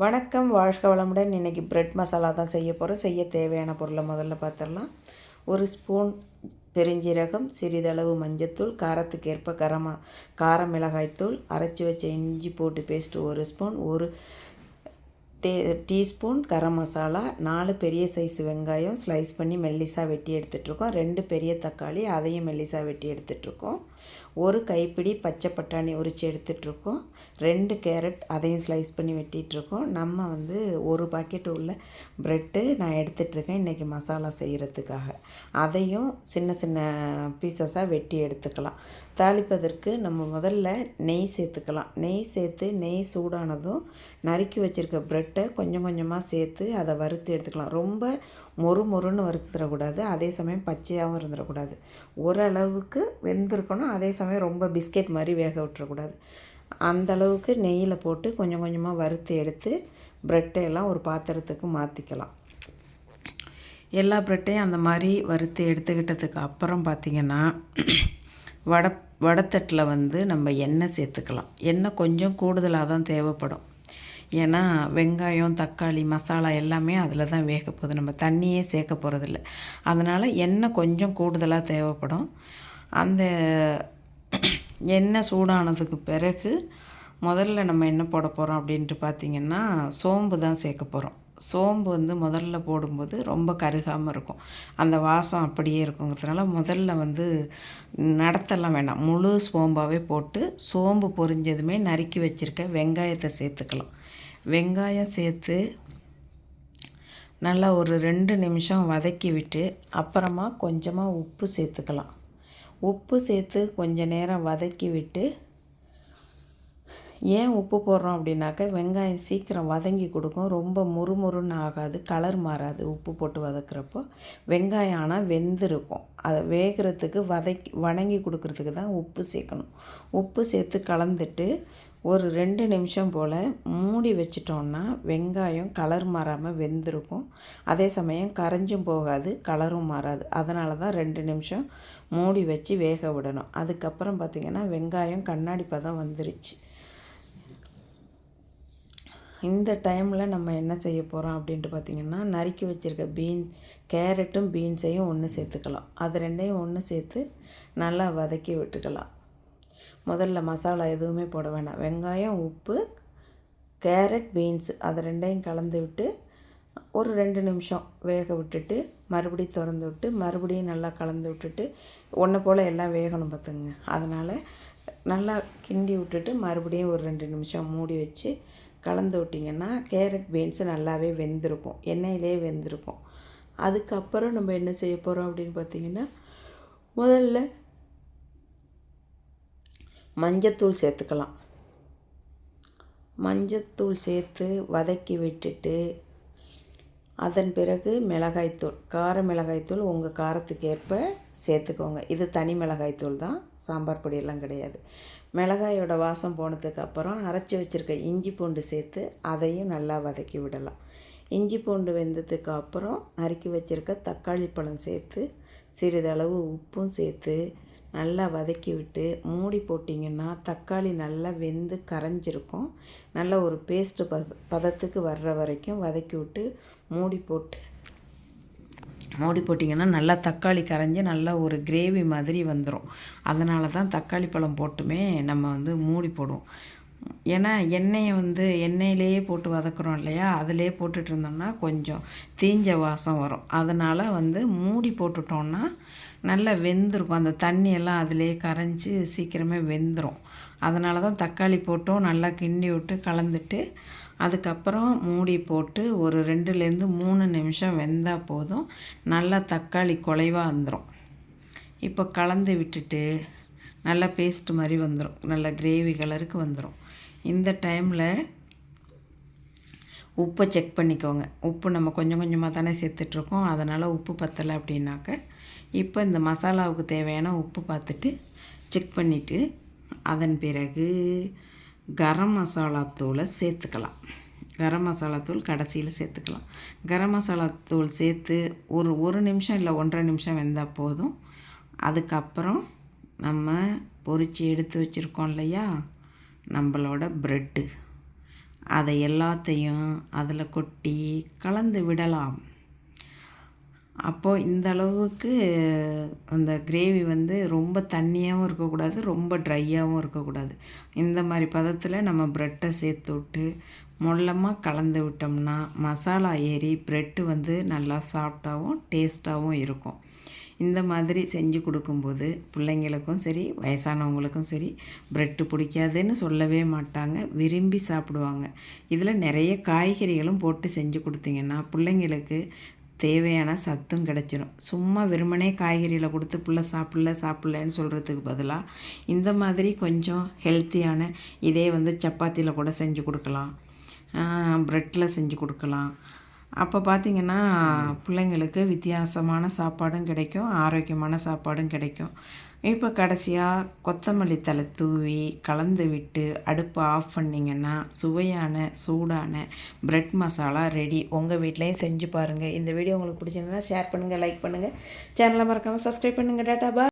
வணக்கம், வாழ்க வளமுடன். இன்றைக்கி பிரெட் மசாலா தான் செய்ய போகிறோம். செய்ய தேவையான பொருளை முதல்ல பார்த்துடலாம். ஒரு ஸ்பூன் பெருஞ்சீரகம், சிறிதளவு மஞ்சத்தூள், காரத்துக்கேற்ப கார மிளகாய்த்தூள், அரைச்சி வச்ச இஞ்சி போட்டு பேஸ்ட்டு ஒரு ஸ்பூன், ஒரு டீஸ்பூன் கரம் மசாலா, 4 பெரிய சைஸ் வெங்காயம் ஸ்லைஸ் பண்ணி மெல்லிசாக வெட்டி எடுத்துகிட்ருக்கோம். 2 பெரிய தக்காளி, அதையும் மெல்லிசாக வெட்டி எடுத்துகிட்ருக்கோம். ஒரு கைப்பிடி பச்சை பட்டாணி உரித்து எடுத்துகிட்ருக்கோம். 2 கேரட், அதையும் ஸ்லைஸ் பண்ணி வெட்டிகிட்ருக்கோம். நம்ம ஒரு பாக்கெட் உள்ள ப்ரெட்டு நான் எடுத்துகிட்ருக்கேன் இன்றைக்கி மசாலா செய்கிறதுக்காக. அதையும் சின்ன சின்ன பீசஸாக வெட்டி எடுத்துக்கலாம். தாளிப்பதற்கு நம்ம முதல்ல நெய் சேர்த்துக்கலாம். நெய் சேர்த்து நெய் சூடானதும் நறுக்கி வச்சுருக்க ப்ரெட்டை கொஞ்சம் கொஞ்சமாக சேர்த்து அதை வறுத்து எடுத்துக்கலாம். ரொம்ப மொறுன்னு வறுத்துடக்கூடாது, அதே சமயம் பச்சையாகவும் இருந்துடக்கூடாது. ஓரளவுக்கு வெந்திருக்கணும், அதே சமயம் ரொம்ப பிஸ்கெட் மாதிரி வேக விட்டுறக்கூடாது. அந்தளவுக்கு நெய்யில் போட்டு கொஞ்சம் கொஞ்சமாக வறுத்து எடுத்து ப்ரெட்டையெல்லாம் ஒரு பாத்திரத்துக்கு மாற்றிக்கலாம். எல்லா ப்ரெட்டையும் அந்த மாதிரி வறுத்து எடுத்துக்கிட்டதுக்கு அப்புறம் பார்த்திங்கன்னா வடத்தட்டில் நம்ம எண்ணெய் சேர்த்துக்கலாம். எண்ணெய் கொஞ்சம் கூடுதலாக தான் தேவைப்படும். ஏன்னா வெங்காயம், தக்காளி, மசாலா எல்லாமே அதில் தான் வேக போகுது. நம்ம தண்ணியே சேர்க்க போகிறதில்ல. அதனால் எண்ணெய் கொஞ்சம் கூடுதலாக தேவைப்படும். அந்த எண்ணெய் சூடானதுக்கு பிறகு முதல்ல நம்ம என்ன போட போகிறோம் அப்படின்ட்டு பார்த்திங்கன்னா சோம்பு தான் சேர்க்க போகிறோம். சோம்பு முதல்ல போடும்போது ரொம்ப கருகாமல் இருக்கும், அந்த வாசம் அப்படியே இருக்குங்கிறதுனால முதல்ல நடத்தெல்லாம் வேண்டாம், முழு சோம்பாகவே போட்டு சோம்பு பொரிஞ்சதுமே நறுக்கி வச்சுருக்க வெங்காயத்தை சேர்த்துக்கலாம். வெங்காயம் சேர்த்து நல்லா ஒரு 2 நிமிஷம் வதக்கி விட்டு அப்புறமா கொஞ்சமாக உப்பு சேர்த்துக்கலாம். உப்பு சேர்த்து கொஞ்சம் நேரம் வதக்கி விட்டு, ஏன் உப்பு போடுறோம் அப்படின்னாக்க வெங்காயம் சீக்கிரம் வதங்கி கொடுக்கும், ரொம்ப முறுமுறுன்னு ஆகாது, கலர் மாறாது. உப்பு போட்டு வதக்குறப்போ வெங்காயம் ஆனால் வெந்திருக்கும். அதை வேகிறதுக்கு வதங்கி கொடுக்கறதுக்கு தான் உப்பு சேர்க்கணும். உப்பு சேர்த்து கலந்துட்டு ஒரு 2 நிமிஷம் போல் மூடி வச்சிட்டோன்னா வெங்காயம் கலர் மாறாமல் வெந்திருக்கும். அதே சமயம் கரைஞ்சும் போகாது, கலரும் மாறாது. அதனால தான் 2 நிமிஷம் மூடி வச்சு வேக விடணும். அதுக்கப்புறம் பார்த்திங்கன்னா வெங்காயம் கண்ணாடி பதம் வந்துருச்சு. இந்த டைமில் நம்ம என்ன செய்ய போகிறோம் அப்படின்ட்டு பார்த்திங்கன்னா நறுக்கி வச்சுருக்க கேரட்டும் பீன்ஸையும் ஒன்று சேர்த்துக்கலாம். அது ரெண்டையும் ஒன்று சேர்த்து நல்லா வதக்கி விட்டுக்கலாம். முதல்ல மசாலா எதுவுமே போட வேண்டாம். வெங்காயம், உப்பு, கேரட், பீன்ஸு அது ரெண்டையும் கலந்து விட்டு ஒரு 2 நிமிஷம் வேக விட்டுட்டு மறுபடியும் திறந்து விட்டு மறுபடியும் நல்லா கலந்து விட்டுட்டு ஒன்று போல் எல்லாம் வேகணும் பார்த்துங்க. அதனால் நல்லா கிண்டி விட்டுட்டு மறுபடியும் ஒரு 2 நிமிஷம் மூடி வச்சு கலந்து விட்டிங்கன்னா கேரட், பீன்ஸு நல்லாவே வெந்திருக்கும், எண்ணெயிலே வெந்திருக்கும். அதுக்கப்புறம் நம்ம என்ன செய்ய போகிறோம் அப்படின்னு பார்த்திங்கன்னா முதல்ல மஞ்சத்தூள் சேர்த்துக்கலாம். மஞ்சத்தூள் சேர்த்து வதக்கி விட்டுட்டு அதன் பிறகு மிளகாய்த்தூள், கார மிளகாய்த்தூள் உங்கள் காரத்துக்கு ஏற்ப சேர்த்துக்கோங்க. இது தனி மிளகாய்த்தூள் தான், சாம்பார் பொடியெல்லாம் கிடையாது. மிளகாயோட வாசம் போனதுக்கப்புறம் அரைச்சி வச்சுருக்க இஞ்சி பூண்டு சேர்த்து அதையும் நல்லா வதக்கி விடலாம். இஞ்சி பூண்டு வெந்ததுக்கு அப்புறம் நறுக்கி வச்சுருக்க தக்காளி பழம் சேர்த்து சிறிதளவு உப்பும் சேர்த்து நல்லா வதக்கி விட்டு மூடி போட்டிங்கன்னா தக்காளி நல்லா வெந்து கரைஞ்சிருக்கும். நல்ல ஒரு பேஸ்ட்டு பதத்துக்கு வர்ற வரைக்கும் வதக்கி விட்டு மூடி போட்டிங்கன்னா நல்லா தக்காளி கரைஞ்சி நல்லா ஒரு கிரேவி மாதிரி வந்துடும். அதனால தான் தக்காளி பழம் போட்டுமே நம்ம மூடி போடுவோம். ஏன்னா எண்ணெயிலேயே போட்டு வதக்குறோம் இல்லையா, அதிலே போட்டுட்டு இருந்தோம்னா கொஞ்சம் தீஞ்ச வாசம் வரும். அதனால் மூடி போட்டுட்டோன்னா நல்லா வெந்திருக்கும், அந்த தண்ணியெல்லாம் அதிலே கரைஞ்சி சீக்கிரமே வெந்துடும். அதனால தான் தக்காளி போட்டும் நல்லா கிண்டி விட்டு கலந்துட்டு அதுக்கப்புறம் மூடி போட்டு ஒரு 2லேருந்து 3 நிமிஷம் வெந்தால் போதும், நல்லா தக்காளி குலைவாக வந்துடும். இப்போ கலந்து விட்டுட்டு நல்லா பேஸ்ட் மாதிரி வந்துடும், நல்ல கிரேவி கலருக்கு வந்துடும். இந்த டைமில் உப்பை செக் பண்ணிக்கோங்க. உப்பு நம்ம கொஞ்சம் கொஞ்சமாக தானே சேர்த்துட்ருக்கோம், அதனால் உப்பு பத்தலை அப்படின்னாக்க இப்போ இந்த மசாலாவுக்கு தேவையான உப்பு பார்த்துட்டு செக் பண்ணிவிட்டு அதன் பிறகு கரம் மசாலா தூளை சேர்த்துக்கலாம். கரம் மசாலா தூள் கடைசியில் சேர்த்துக்கலாம். கரம் மசாலா தூள் சேர்த்து ஒரு நிமிஷம் இல்லை 1.5 நிமிஷம் வெந்தால் போதும். அதுக்கப்புறம் நம்ம பொரித்து எடுத்து வச்சுருக்கோம் இல்லையா நம்மளோட ப்ரெட்டு, அதை எல்லாத்தையும் அதில் கொட்டி கலந்து விடலாம். அப்போது இந்த அளவுக்கு அந்த கிரேவி வந்து ரொம்ப தண்ணியாகவும் இருக்கக்கூடாது, ரொம்ப ட்ரையாகவும் இருக்கக்கூடாது. இந்த மாதிரி பதத்தில் நம்ம ப்ரெட்டை சேர்த்து விட்டு மொல்லமாக கலந்து விட்டோம்னா மசாலா ஏறி ப்ரெட்டு வந்து நல்லா சாஃப்டாகவும் டேஸ்ட்டாகவும் இருக்கும். இந்த மாதிரி செஞ்சு கொடுக்கும்போது பிள்ளைங்களுக்கும் சரி வயசானவங்களுக்கும் சரி ப்ரெட்டு பிடிக்காதுன்னு சொல்லவே மாட்டாங்க, விரும்பி சாப்பிடுவாங்க. இதில் நிறைய காய்கறிகளும் போட்டு செஞ்சு கொடுத்தீங்கன்னா பிள்ளைங்களுக்கு தேவையான சத்தும் கிடச்சிரும். சும்மா வெறுமனே காய்கறியில் கொடுத்து புள்ள சாப்பிட்லன்னு சொல்கிறதுக்கு பதிலாக இந்த மாதிரி கொஞ்சம் ஹெல்த்தியான இதே வந்து சப்பாத்தியில் கூட செஞ்சு கொடுக்கலாம், ப்ரெட்டில் செஞ்சு கொடுக்கலாம். அப்போ பார்த்திங்கன்னா பிள்ளைங்களுக்கு வித்தியாசமான சாப்பாடும் கிடைக்கும், ஆரோக்கியமான சாப்பாடும் கிடைக்கும். இப்போ கடைசியாக கொத்தமல்லி தழை தூவி கலந்து விட்டு அடுப்பை ஆஃப் பண்ணிங்கன்னா சுவையான சூடான ப்ரெட் மசாலா ரெடி. உங்கள் வீட்லேயும் செஞ்சு பாருங்கள். இந்த வீடியோ உங்களுக்கு பிடிச்சிருந்தா ஷேர் பண்ணுங்கள், லைக் பண்ணுங்கள், சேனலை மறக்காமல் சப்ஸ்கிரைப் பண்ணுங்கள். டாட்டா பாய்.